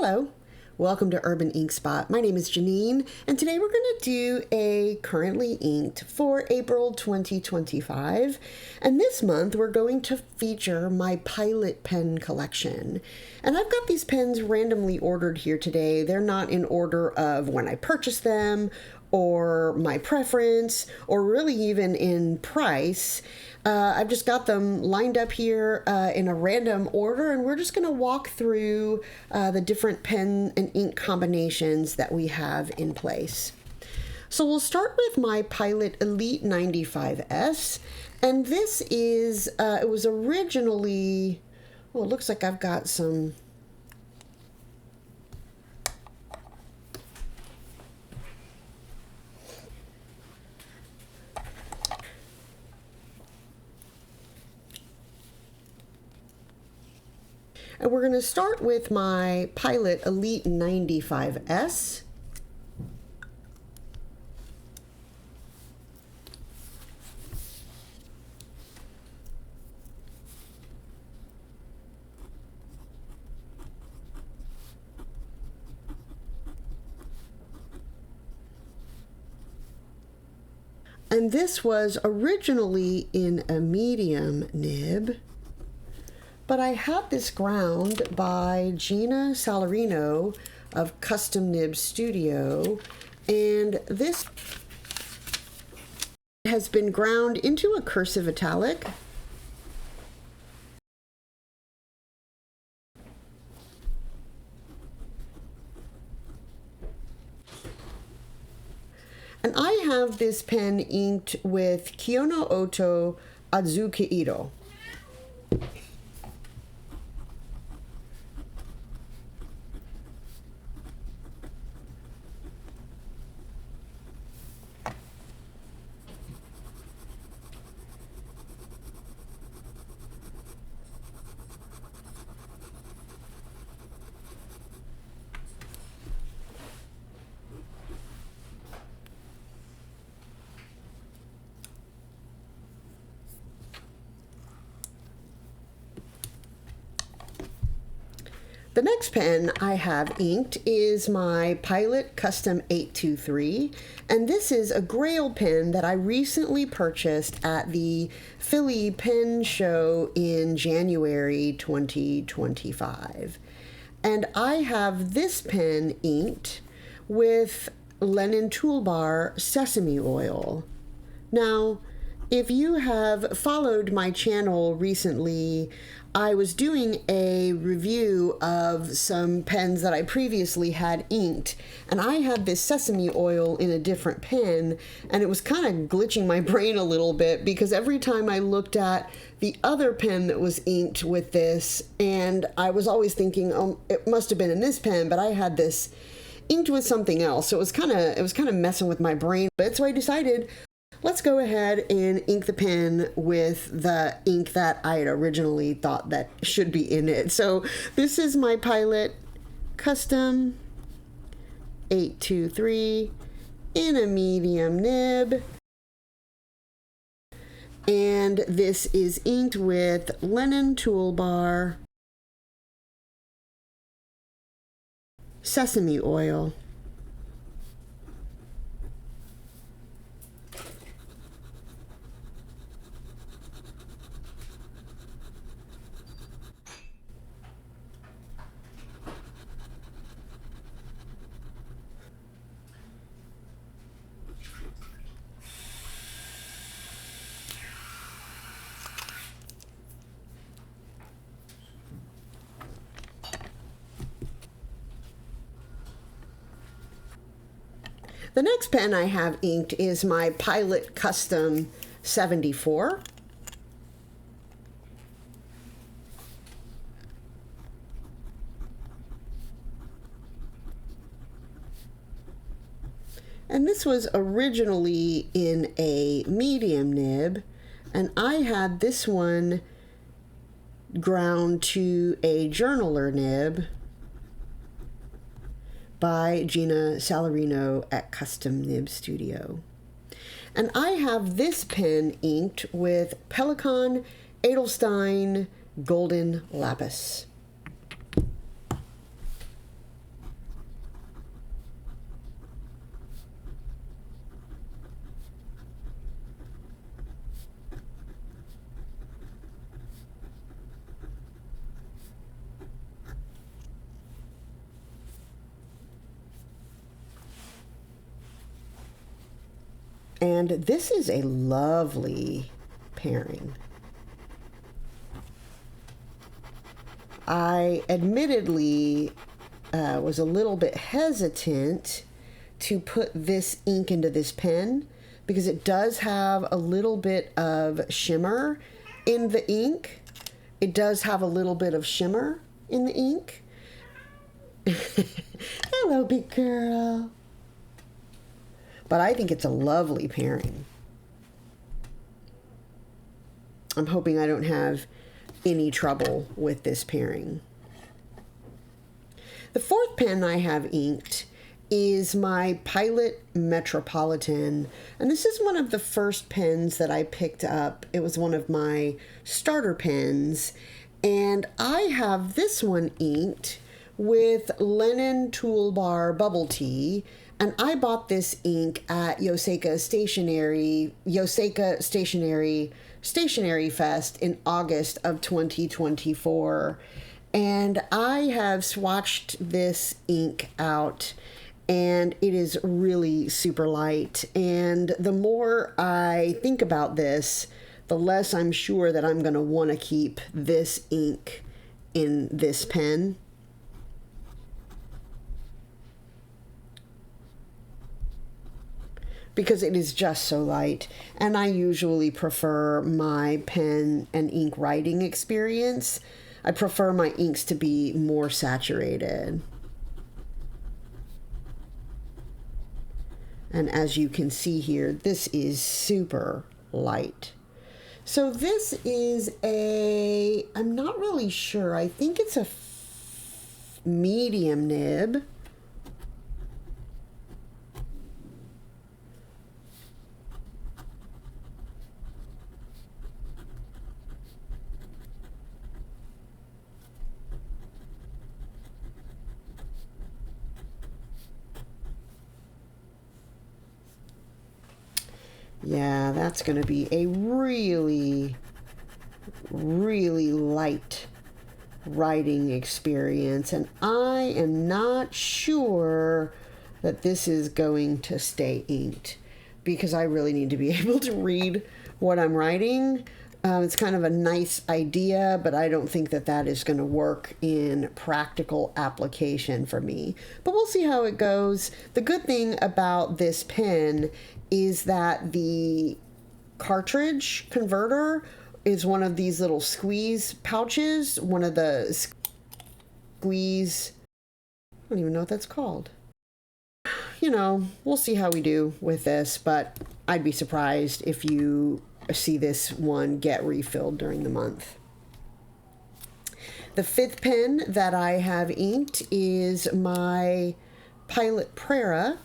Hello, welcome to Urban Ink Spot. My name is Janine, and today we're going to do a currently inked for April 2025. And this month we're going to feature my Pilot pen collection. And I've got these pens randomly ordered here today. They're not in order of when I purchased them, or my preference, or really even in price. I've just got them lined up here in a random order, and we're just going to walk through the different pen and ink combinations that we have in place. So we'll start with my Pilot Elite 95S, and this is, it was originally, well, it looks like I've got some and we're going to start with my Pilot Elite 95S. And this was originally in a medium nib, but I had this ground by Gina Salarino of Custom Nib Studio, and this has been ground into a cursive italic. And I have this pen inked with Kyono Oto Adzukiiro. The next pen I have inked is my Pilot Custom 823, and this is a Grail pen that I recently purchased at the Philly Pen Show in January 2025. And I have this pen inked with Lennon Toolbar Sesame Oil. Now, if you have followed my channel recently, I was doing a review of some pens that I previously had inked, and I had this sesame oil in a different pen, and it was kind of glitching my brain a little bit because every time I looked at the other pen that was inked with this, and I was always thinking, oh, it must have been in this pen, but I had this inked with something else, so it was kind of messing with my brain. But so I decided, let's go ahead and ink the pen with the ink that I had originally thought that should be in it. So this is my Pilot Custom 823 in a medium nib. And this is inked with Lennon Toolbar Sesame Oil. The next pen I have inked is my Pilot Custom 74. And this was originally in a medium nib, and I had this one ground to a journaler nib by Gina Salarino at Custom Nib Studio. And I have this pen inked with Pelikan Edelstein Golden Lapis. And this is a lovely pairing. I admittedly was a little bit hesitant to put this ink into this pen because it does have a little bit of shimmer in the ink. It does have a little bit of shimmer in the ink. Hello, big girl. But I think it's a lovely pairing. I'm hoping I don't have any trouble with this pairing. The fourth pen I have inked is my Pilot Metropolitan, and this is one of the first pens that I picked up. It was one of my starter pens, and I have this one inked with Lennon Toolbar Bubble Tea, and I bought this ink at Yoseka Stationery Fest in August of 2024. And I have swatched this ink out, and it is really super light. And the more I think about this, the less I'm sure that I'm going to want to keep this ink in this pen. Because it is just so light, and I usually prefer my pen and ink writing experience. I prefer my inks to be more saturated. And as you can see here, this is super light. So this is I'm not really sure, I think it's a medium nib. Yeah, that's going to be a really, really light writing experience. And I am not sure that this is going to stay inked because I really need to be able to read what I'm writing. It's kind of a nice idea, but I don't think that that is going to work in practical application for me. But we'll see how it goes. The good thing about this pen is that the cartridge converter is one of these little squeeze pouches, one of the squeeze, I don't even know what that's called. You know, we'll see how we do with this, but I'd be surprised if you see this one get refilled during the month. The fifth pen that I have inked is my Pilot Prera.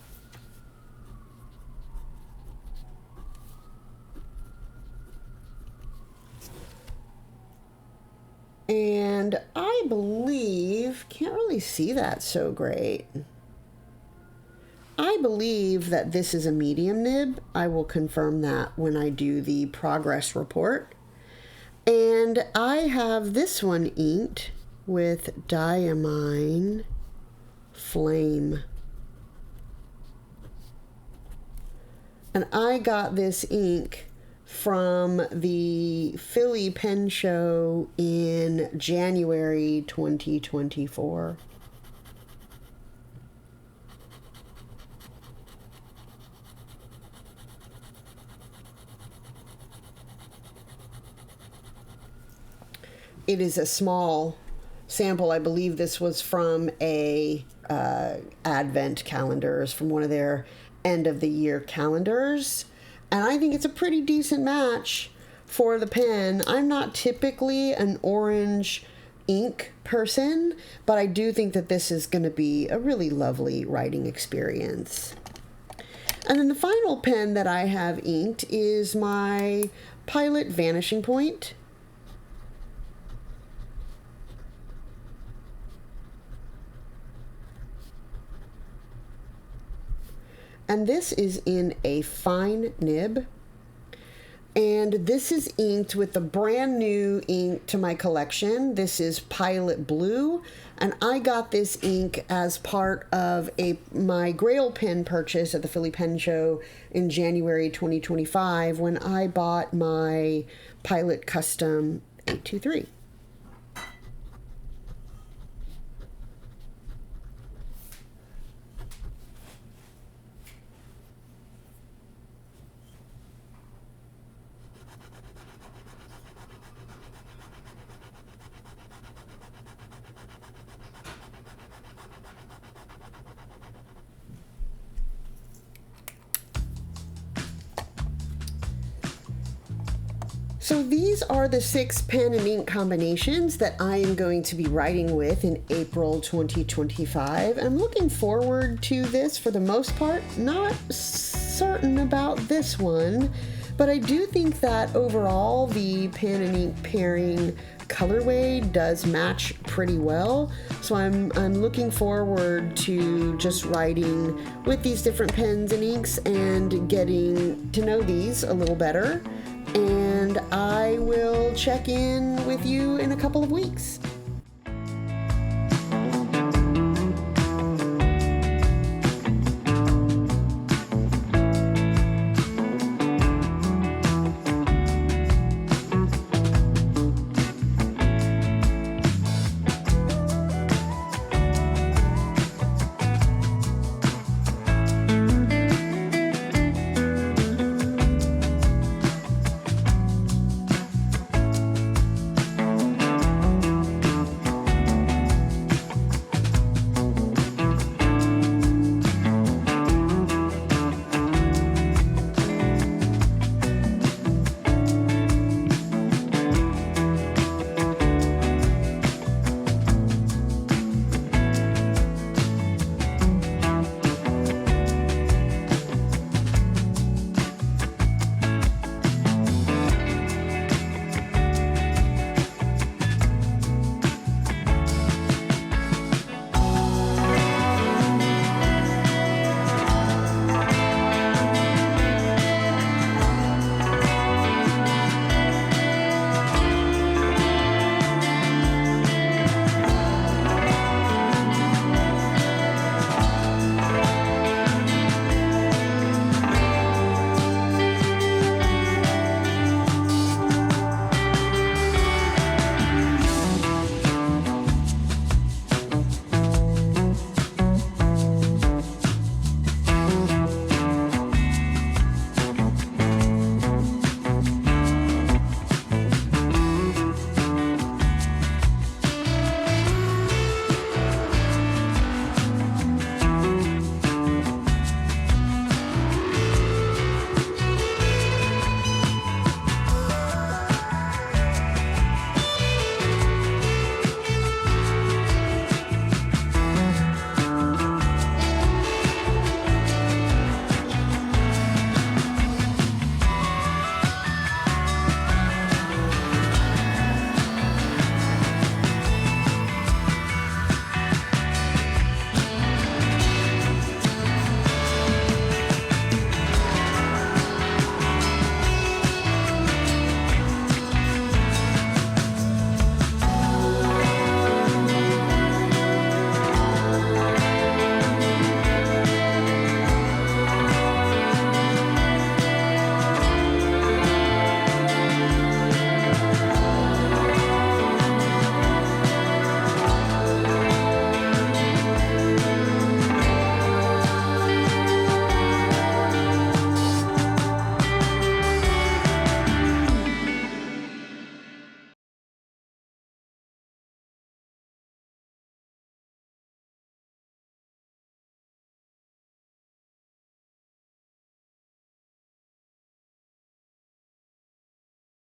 And I believe, can't really see that so great. I believe that this is a medium nib. I will confirm that when I do the progress report. And I have this one inked with Diamine Flame. And I got this ink from the Philly Pen Show in January 2024. It is a small sample. I believe this was from a advent calendars, from one of their end of the year calendars. And I think it's a pretty decent match for the pen. I'm not typically an orange ink person, but I do think that this is going to be a really lovely writing experience. And then the final pen that I have inked is my Pilot Vanishing Point. And this is in a fine nib. And this is inked with the brand new ink to my collection. This is Pilot Blue, and I got this ink as part of my Grail pen purchase at the Philly Pen Show in January 2025 when I bought my Pilot Custom 823. So these are the 6 pen and ink combinations that I am going to be writing with in April 2025. I'm looking forward to this for the most part. Not certain about this one, but I do think that overall the pen and ink pairing colorway does match pretty well. So I'm looking forward to just writing with these different pens and inks and getting to know these a little better. And I will check in with you in a couple of weeks.